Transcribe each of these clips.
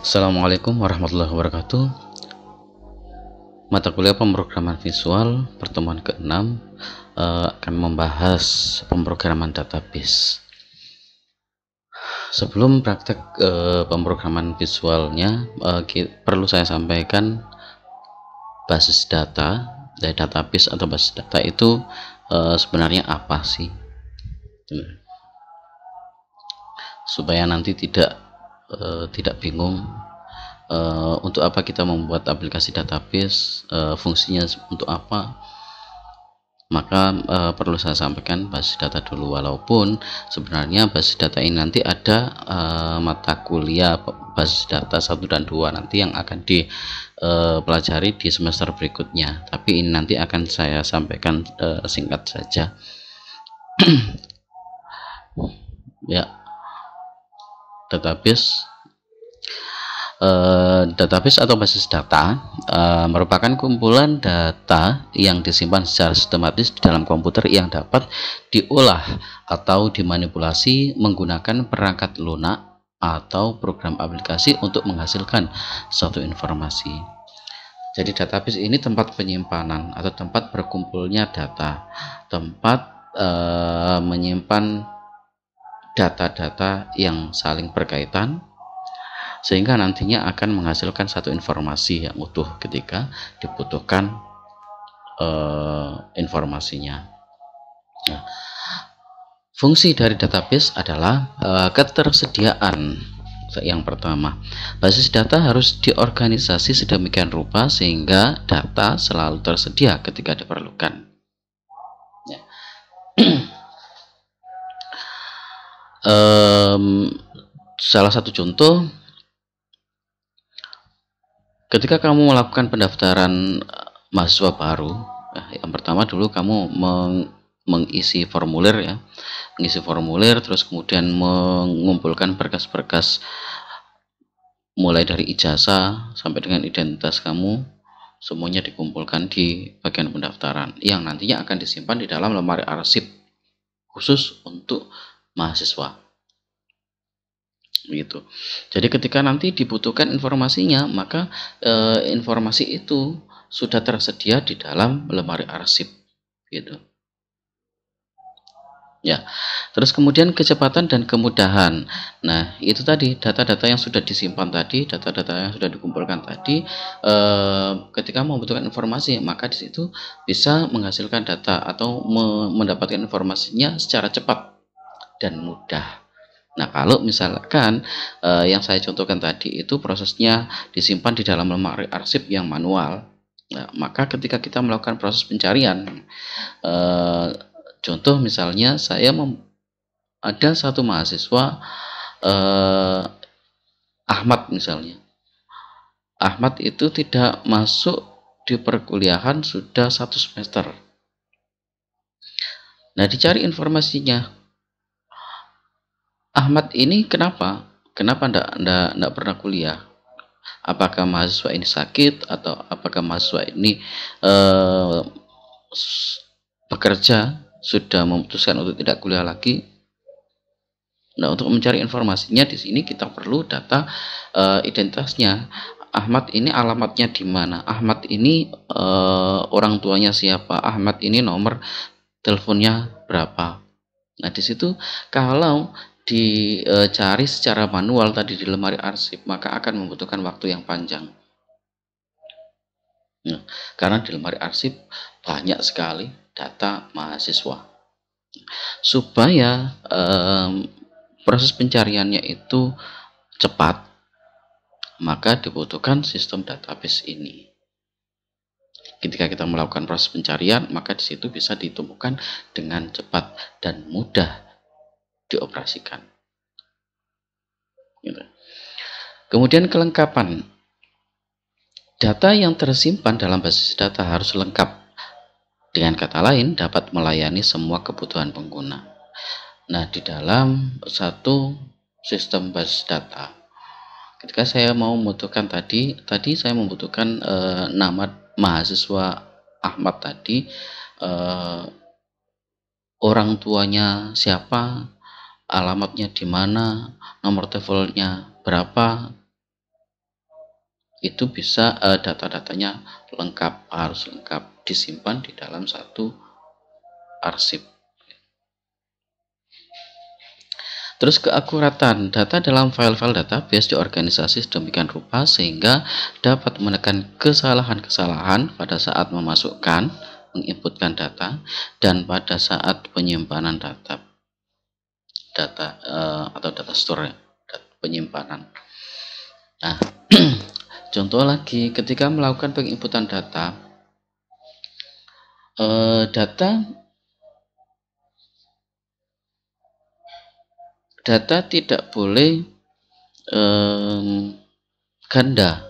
Assalamualaikum warahmatullahi wabarakatuh. Mata kuliah pemrograman visual pertemuan ke-6 akan membahas pemrograman database. Sebelum praktek pemrograman visualnya, perlu saya sampaikan basis data, database atau basis data itu sebenarnya apa sih, supaya nanti tidak bingung untuk apa kita membuat aplikasi database, fungsinya untuk apa. Maka perlu saya sampaikan basis data dulu, walaupun sebenarnya basis data ini nanti ada mata kuliah basis data 1 dan 2 nanti yang akan dipelajari di semester berikutnya, tapi ini nanti akan saya sampaikan singkat saja. Ya, database atau basis data merupakan kumpulan data yang disimpan secara sistematis di dalam komputer yang dapat diolah atau dimanipulasi menggunakan perangkat lunak atau program aplikasi untuk menghasilkan suatu informasi. Jadi database ini tempat penyimpanan atau tempat berkumpulnya data, tempat menyimpan data-data yang saling berkaitan, sehingga nantinya akan menghasilkan satu informasi yang utuh ketika dibutuhkan informasinya. Nah, fungsi dari database adalah ketersediaan. Yang pertama, basis data harus diorganisasi sedemikian rupa sehingga data selalu tersedia ketika diperlukan. Ya. Salah satu contoh, ketika kamu melakukan pendaftaran mahasiswa baru, yang pertama dulu kamu mengisi formulir, ya, mengisi formulir, terus kemudian mengumpulkan berkas-berkas mulai dari ijazah sampai dengan identitas kamu, semuanya dikumpulkan di bagian pendaftaran yang nantinya akan disimpan di dalam lemari arsip khusus untuk mahasiswa. Gitu. Jadi ketika nanti dibutuhkan informasinya, maka informasi itu sudah tersedia di dalam lemari arsip, gitu. Ya, terus kemudian kecepatan dan kemudahan. Nah, itu tadi data-data yang sudah disimpan tadi, data-data yang sudah dikumpulkan tadi, ketika membutuhkan informasi, maka di situ bisa menghasilkan data atau mendapatkan informasinya secara cepat dan mudah. Nah, kalau misalkan yang saya contohkan tadi itu prosesnya disimpan di dalam lemari arsip yang manual, nah, maka ketika kita melakukan proses pencarian, contoh misalnya saya ada satu mahasiswa Ahmad misalnya. Ahmad itu tidak masuk di perkuliahan sudah 1 semester. Nah, dicari informasinya. Ahmad ini kenapa enggak pernah kuliah? Apakah mahasiswa ini sakit atau apakah mahasiswa ini bekerja, sudah memutuskan untuk tidak kuliah lagi? Nah, untuk mencari informasinya di sini kita perlu data identitasnya. Ahmad ini alamatnya di mana? Ahmad ini orang tuanya siapa? Ahmad ini nomor teleponnya berapa? Nah, di situ kalau dicari secara manual tadi di lemari arsip, maka akan membutuhkan waktu yang panjang. Nah, karena di lemari arsip banyak sekali data mahasiswa. Supaya proses pencariannya itu cepat, maka dibutuhkan sistem database ini. Ketika kita melakukan proses pencarian, maka di situ bisa ditemukan dengan cepat dan mudah dioperasikan. Kemudian kelengkapan. Data yang tersimpan dalam basis data harus lengkap. Dengan kata lain, dapat melayani semua kebutuhan pengguna. Nah, di dalam satu sistem basis data, ketika saya mau membutuhkan tadi saya membutuhkan nama mahasiswa Ahmad tadi, orang tuanya siapa, alamatnya di mana, nomor teleponnya berapa, itu bisa data-datanya lengkap, harus lengkap disimpan di dalam satu arsip. Terus keakuratan data dalam file-file database diorganisasi sedemikian rupa sehingga dapat menekan kesalahan-kesalahan pada saat memasukkan, menginputkan data, dan pada saat penyimpanan data atau data store, penyimpanan. Nah, contoh lagi, ketika melakukan penginputan data, data tidak boleh ganda.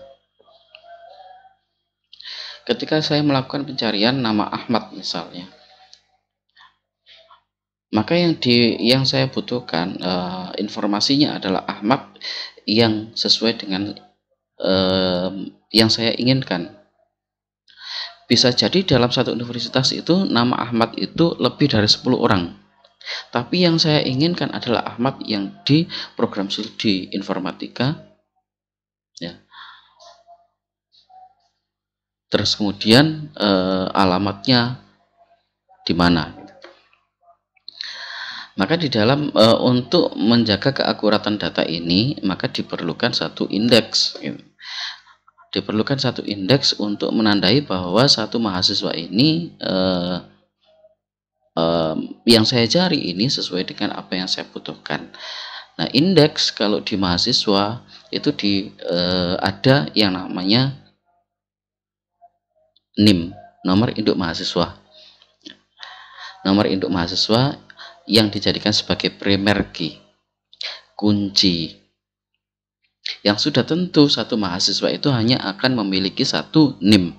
Ketika saya melakukan pencarian nama Ahmad misalnya, maka yang saya butuhkan informasinya adalah Ahmad yang sesuai dengan yang saya inginkan. Bisa jadi dalam satu universitas itu nama Ahmad itu lebih dari 10 orang. Tapi yang saya inginkan adalah Ahmad yang di program studi informatika, ya. Terus kemudian alamatnya di mana. Maka di dalam untuk menjaga keakuratan data ini, maka diperlukan satu indeks. Diperlukan satu indeks untuk menandai bahwa satu mahasiswa ini yang saya cari ini sesuai dengan apa yang saya butuhkan. Nah, indeks kalau di mahasiswa itu ada yang namanya NIM, nomor induk mahasiswa. Nomor induk mahasiswa yang dijadikan sebagai primer key, kunci. Yang sudah tentu satu mahasiswa itu hanya akan memiliki satu NIM.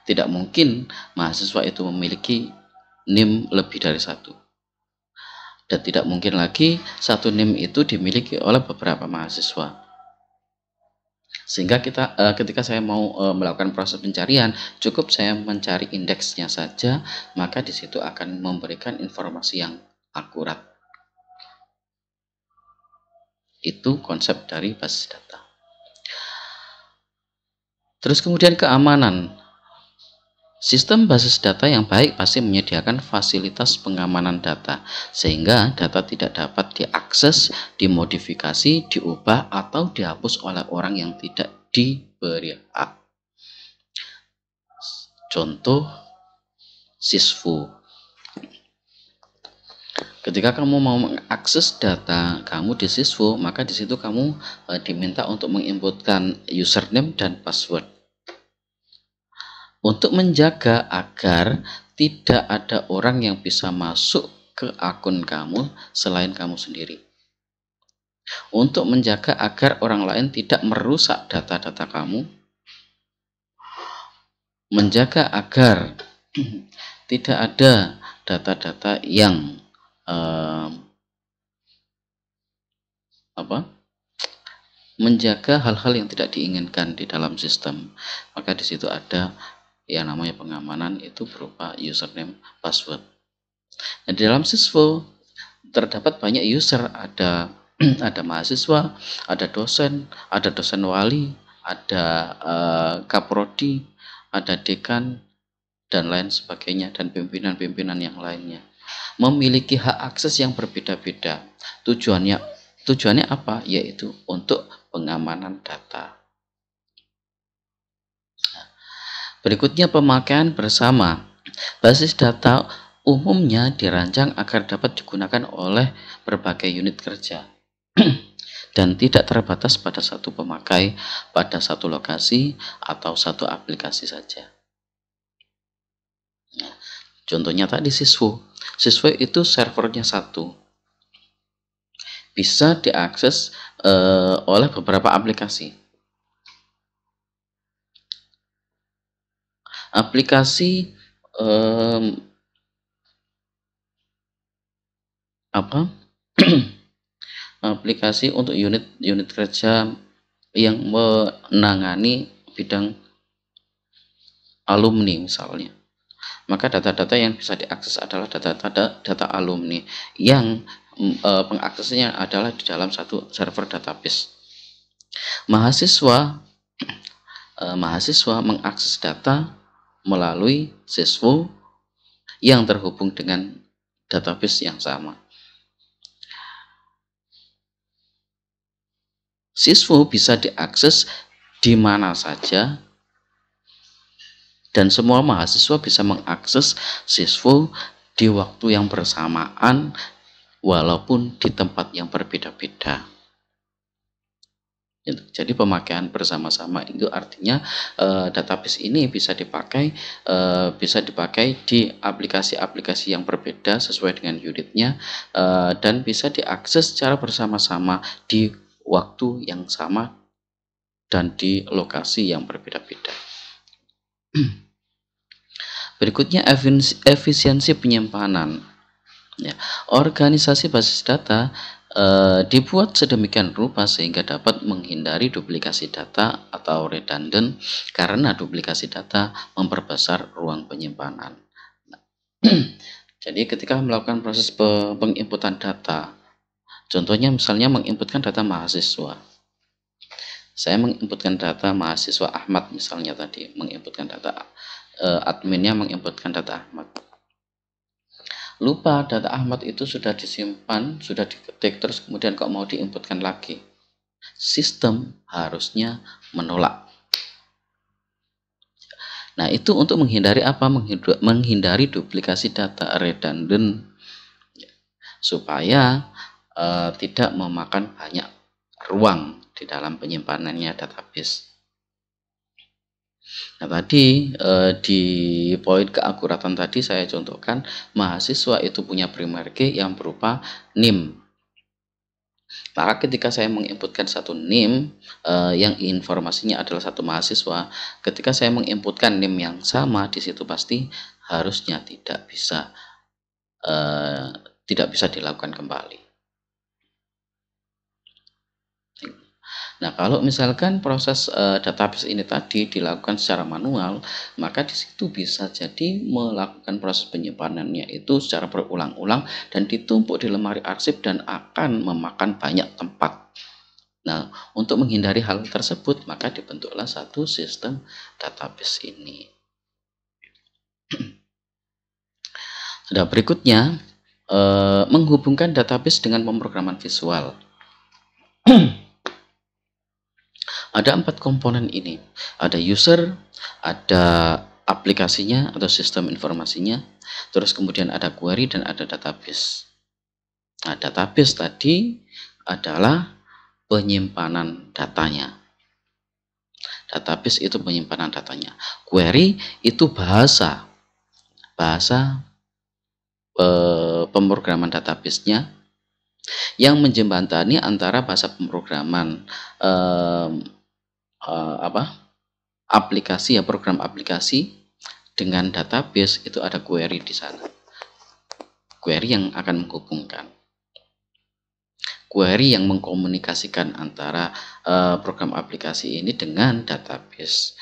Tidak mungkin mahasiswa itu memiliki NIM lebih dari satu. Dan tidak mungkin lagi satu NIM itu dimiliki oleh beberapa mahasiswa. Sehingga ketika saya mau melakukan proses pencarian, cukup saya mencari indeksnya saja, maka di situ akan memberikan informasi yang akurat. Itu konsep dari basis data. Terus kemudian keamanan. Sistem basis data yang baik pasti menyediakan fasilitas pengamanan data, sehingga data tidak dapat diakses, dimodifikasi, diubah, atau dihapus oleh orang yang tidak diberi hak. Contoh, sysfo. Ketika kamu mau mengakses data kamu di sysfo, maka di situ kamu diminta untuk menginputkan username dan password. Untuk menjaga agar tidak ada orang yang bisa masuk ke akun kamu selain kamu sendiri. Untuk menjaga agar orang lain tidak merusak data-data kamu. Menjaga agar tidak ada data-data yang menjaga hal-hal yang tidak diinginkan di dalam sistem. Maka di situ ada yang namanya pengamanan, itu berupa username, password. Nah, di dalam sysfo terdapat banyak user, ada mahasiswa, ada dosen wali, ada kaprodi, ada dekan, dan lain sebagainya, dan pimpinan-pimpinan yang lainnya. Memiliki hak akses yang berbeda-beda. Tujuannya apa? Yaitu untuk pengamanan data. Berikutnya pemakaian bersama. Basis data umumnya dirancang agar dapat digunakan oleh berbagai unit kerja dan tidak terbatas pada satu pemakai, pada satu lokasi atau satu aplikasi saja. Nah, contohnya tadi sysfo. Sysfo itu servernya satu. Bisa diakses oleh beberapa aplikasi. Aplikasi aplikasi untuk unit kerja yang menangani bidang alumni misalnya. Maka data-data yang bisa diakses adalah data alumni yang pengaksesnya adalah di dalam satu server database. Mahasiswa mahasiswa mengakses data melalui siswa yang terhubung dengan database yang sama. Siswa bisa diakses di mana saja dan semua mahasiswa bisa mengakses siswa di waktu yang bersamaan walaupun di tempat yang berbeda-beda. Jadi pemakaian bersama-sama itu artinya database ini bisa dipakai di aplikasi-aplikasi yang berbeda sesuai dengan unitnya dan bisa diakses secara bersama-sama di waktu yang sama dan di lokasi yang berbeda-beda. Berikutnya efisiensi penyimpanan. Ya, organisasi basis data dibuat sedemikian rupa sehingga dapat menghindari duplikasi data atau redundant karena duplikasi data memperbesar ruang penyimpanan. Jadi ketika melakukan proses penginputan data, contohnya misalnya menginputkan data mahasiswa. Saya menginputkan data mahasiswa Ahmad misalnya tadi, menginputkan data adminnya menginputkan data Ahmad. Lupa data Ahmad itu sudah disimpan, sudah diketik, terus kemudian kok mau diinputkan lagi. Sistem harusnya menolak. Nah, itu untuk menghindari apa? Menghindari duplikasi data redundant supaya tidak memakan banyak ruang di dalam penyimpanannya database. Nah, tadi di poin keakuratan tadi saya contohkan mahasiswa itu punya primer key yang berupa NIM. Maka ketika saya menginputkan satu NIM yang informasinya adalah satu mahasiswa, ketika saya menginputkan NIM yang sama di situ pasti harusnya tidak bisa dilakukan kembali. Nah, kalau misalkan proses database ini tadi dilakukan secara manual, maka di situ bisa jadi melakukan proses penyimpanannya itu secara berulang-ulang dan ditumpuk di lemari arsip dan akan memakan banyak tempat. Nah, untuk menghindari hal tersebut, maka dibentuklah satu sistem database ini. Sudah berikutnya, menghubungkan database dengan pemrograman visual. Ada 4 komponen ini. Ada user, ada aplikasinya atau sistem informasinya, terus kemudian ada query dan ada database. Nah, database tadi adalah penyimpanan datanya. Database itu penyimpanan datanya. Query itu bahasa pemrograman database-nya yang menjembatani antara bahasa pemrograman aplikasi program aplikasi dengan database. Itu ada query di sana. Query yang akan menghubungkan. Query yang mengkomunikasikan antara program aplikasi ini dengan database.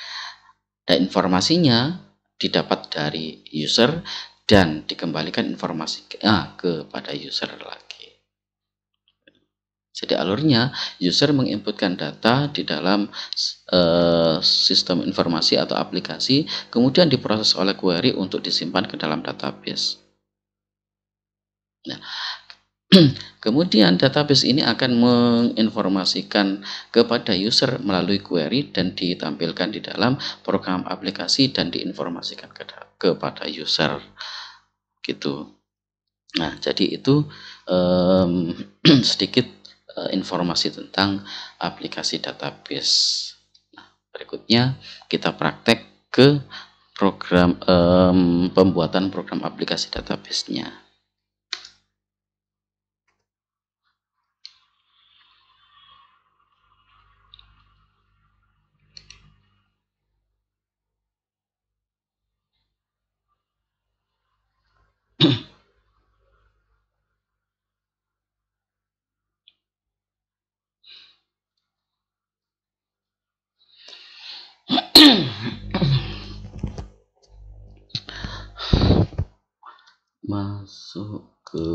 Dan informasinya didapat dari user dan dikembalikan informasi kepada user lagi. Jadi alurnya, user menginputkan data di dalam sistem informasi atau aplikasi, kemudian diproses oleh query untuk disimpan ke dalam database. Nah, kemudian database ini akan menginformasikan kepada user melalui query dan ditampilkan di dalam program aplikasi dan diinformasikan kepada user. Gitu. Nah, jadi itu sedikit informasi tentang aplikasi database. Nah, berikutnya kita praktek ke program pembuatan program aplikasi database-nya. Masuk ke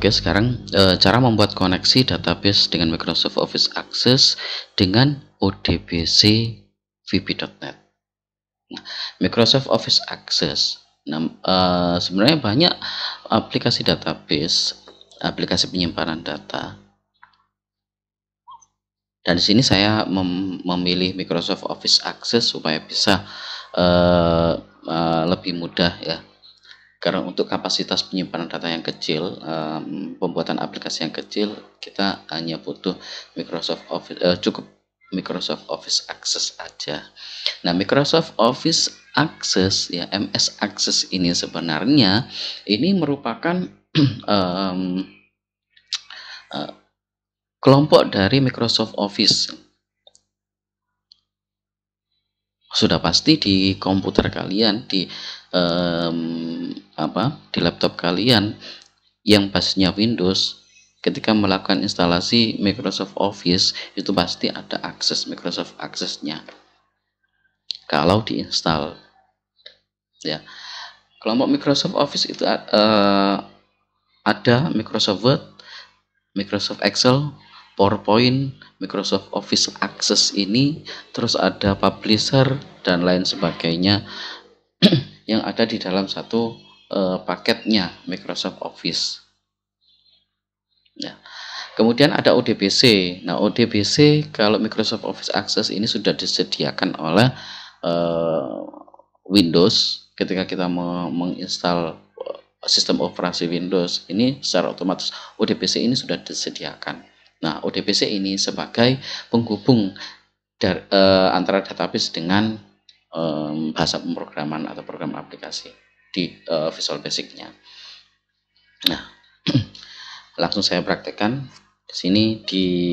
Oke, sekarang cara membuat koneksi database dengan Microsoft Office Access dengan ODBC VB.NET. Nah, Microsoft Office Access. Nah, sebenarnya banyak aplikasi database, aplikasi penyimpanan data. Dan di sini saya memilih Microsoft Office Access supaya bisa lebih mudah ya. Karena untuk kapasitas penyimpanan data yang kecil, pembuatan aplikasi yang kecil, kita hanya butuh Microsoft Office, cukup Microsoft Office Access aja. Nah, Microsoft Office Access ya, MS Access ini sebenarnya ini merupakan kelompok dari Microsoft Office. Sudah pasti di komputer kalian, di laptop kalian yang basisnya Windows, ketika melakukan instalasi Microsoft Office itu pasti ada akses Microsoft Access-nya kalau diinstal ya. Kelompok Microsoft Office itu ada Microsoft Word, Microsoft Excel, PowerPoint, Microsoft Office Access ini, terus ada publisher dan lain sebagainya yang ada di dalam satu paketnya Microsoft Office ya. Kemudian ada ODBC. Nah, ODBC kalau Microsoft Office Access ini sudah disediakan oleh Windows. Ketika kita menginstal sistem operasi Windows, ini secara otomatis ODBC ini sudah disediakan. Nah, ODBC ini sebagai penghubung antara database dengan bahasa pemrograman atau program aplikasi di Visual Basic-nya. Nah, langsung saya praktekkan. Di sini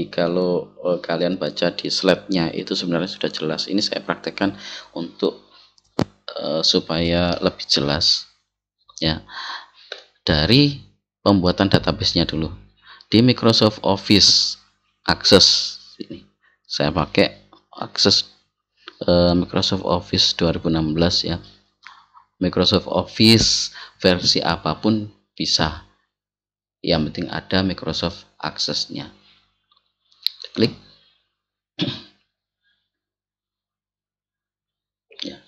kalau kalian baca di slide-nya itu sebenarnya sudah jelas. Ini saya praktekkan untuk supaya lebih jelas ya. Dari pembuatan database-nya dulu. Di Microsoft Office Access ini saya pakai Access Microsoft Office 2016 ya. Microsoft Office versi apapun bisa. Yang penting ada Microsoft Access-nya. Klik. Ya.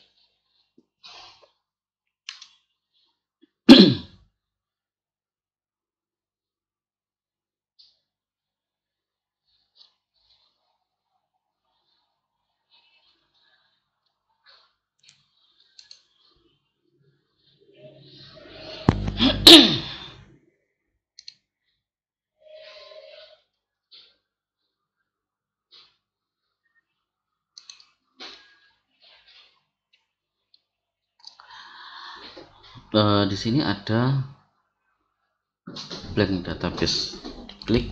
Di sini ada blank database. Klik.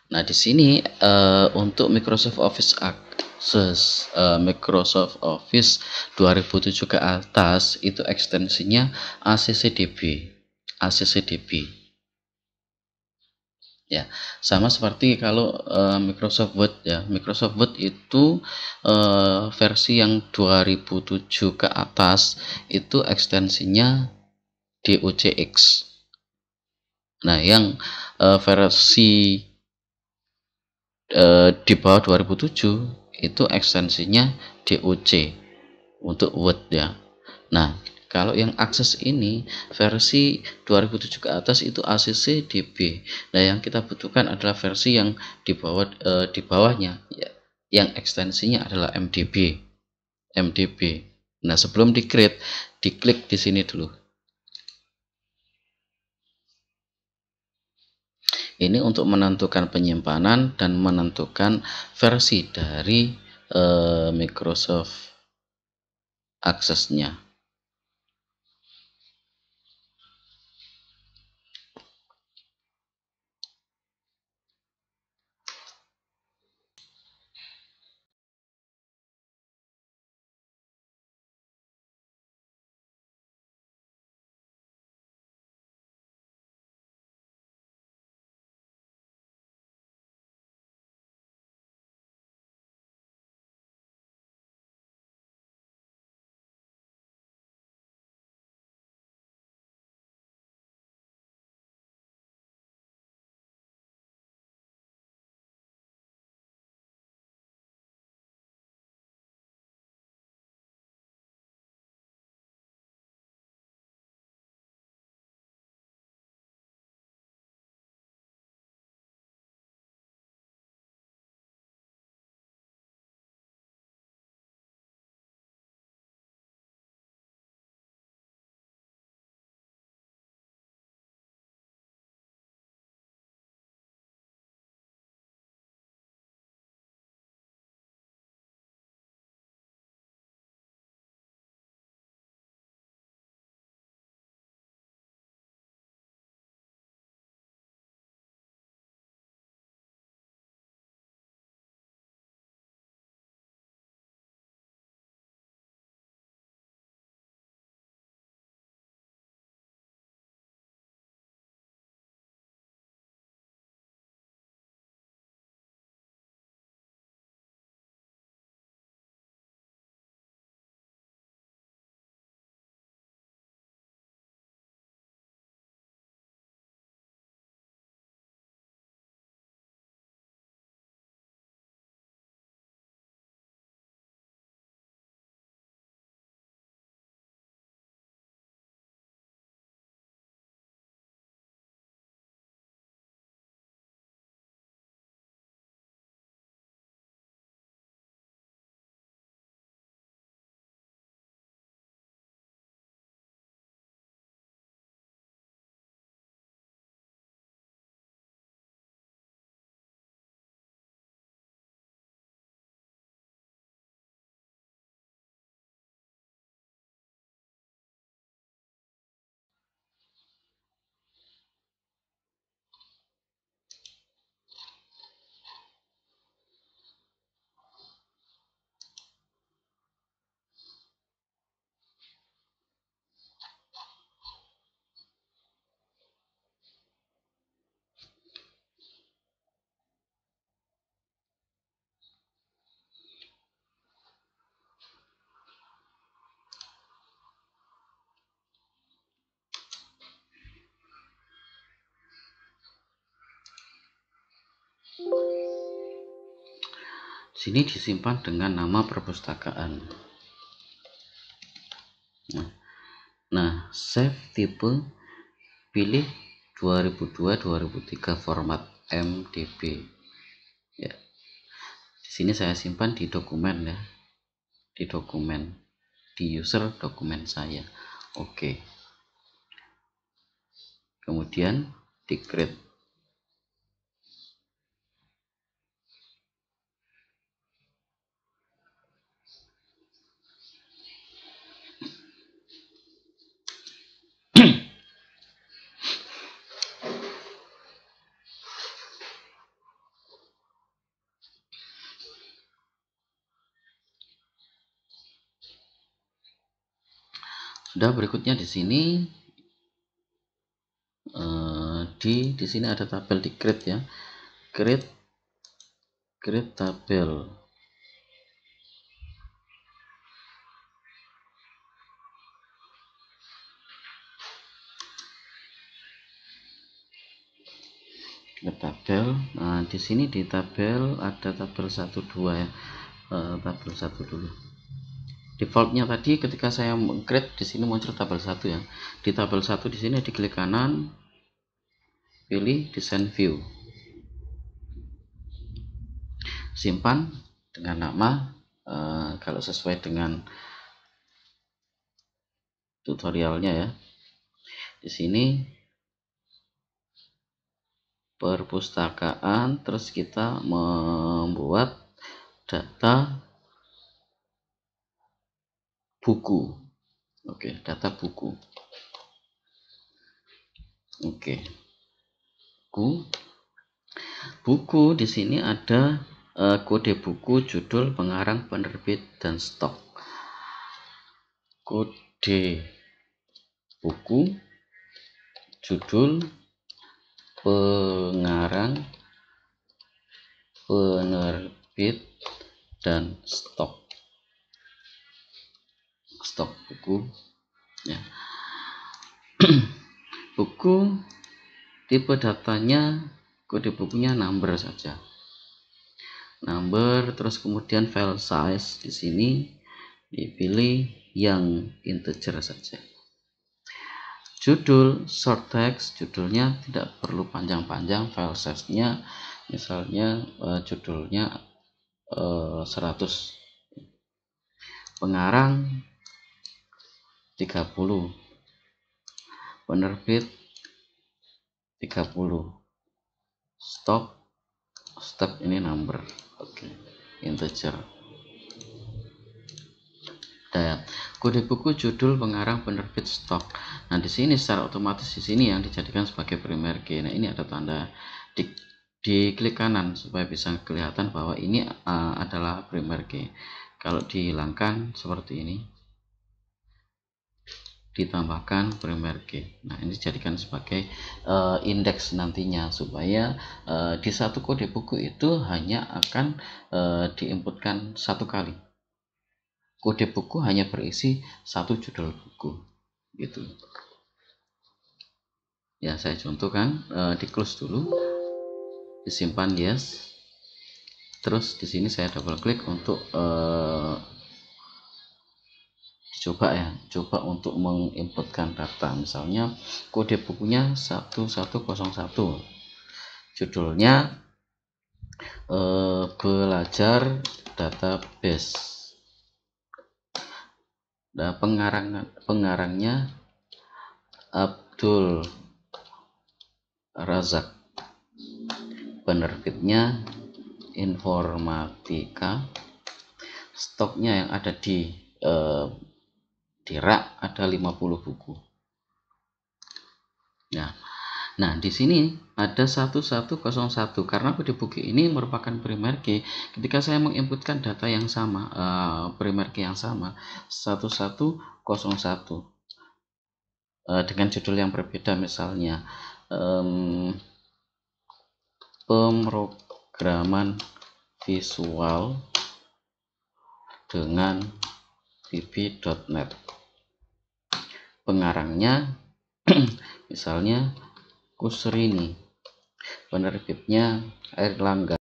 Nah, di sini untuk Microsoft Office Access, Microsoft Office 2007 ke atas itu ekstensinya ACCDB. Ya, sama seperti kalau Microsoft Word ya. Microsoft Word itu versi yang 2007 ke atas itu ekstensinya DOCX. Nah, yang versi di bawah 2007 itu ekstensinya DOC untuk Word ya. Nah, kalau yang akses ini versi 2007 ke atas itu ACCDB. Nah, yang kita butuhkan adalah versi yang di bawahnya ya, yang ekstensinya adalah MDB. Nah, sebelum di-create, diklik di sini dulu. Ini untuk menentukan penyimpanan dan menentukan versi dari Microsoft Access-nya. Sini disimpan dengan nama perpustakaan. Nah, save tipe, pilih 2002-2003 format MDB. Ya, di sini saya simpan di dokumen ya, di dokumen, di user dokumen saya. Oke. Kemudian di create. Sudah, berikutnya di sini di sini ada tabel di create ya. Create tabel. Tabel. Nah, di sini di tabel ada tabel 1 2 ya. Tabel 1 dulu. Defaultnya tadi ketika saya create di sini muncul tabel 1 ya. Di tabel 1 di sini diklik kanan, pilih design view. Simpan dengan nama kalau sesuai dengan tutorialnya ya. Di sini perpustakaan, terus kita membuat data buku. Oke, data buku. Oke. Buku di sini ada kode buku, judul, pengarang, penerbit, dan stok. Kode buku, judul, pengarang, penerbit, dan stok buku ya. Buku tipe datanya, kode bukunya number saja, number. Terus kemudian file size di sini dipilih yang integer saja. Judul short text, judulnya tidak perlu panjang-panjang. File size-nya misalnya judulnya 100. Pengarang 30, penerbit 30, stok ini number. Oke, integer. Nah, kode buku, judul, pengarang, penerbit, stok. Nah, di sini secara otomatis di sini yang dijadikan sebagai primer key. Nah, ini ada tanda di klik kanan supaya bisa kelihatan bahwa ini adalah primer key. Kalau dihilangkan seperti ini, ditambahkan primer key. Nah, ini dijadikan sebagai indeks nantinya supaya di satu kode buku itu hanya akan diinputkan satu kali. Kode buku hanya berisi satu judul buku gitu ya. Saya contohkan, di close dulu, disimpan yes. Terus di sini saya double klik untuk coba ya, coba untuk menginputkan data. Misalnya kode bukunya 1101, judulnya belajar database. Nah, pengarangnya Abdul Razak, penerbitnya Informatika, stoknya yang ada di rak ada 50 buku. Nah, di sini ada 1101 karena kode buku ini merupakan primer key. Ketika saya menginputkan data yang sama, primer key yang sama 1101 dengan judul yang berbeda, misalnya pemrograman visual dengan VB.net, pengarangnya misalnya Kusrini, Penerbitnya Airlangga.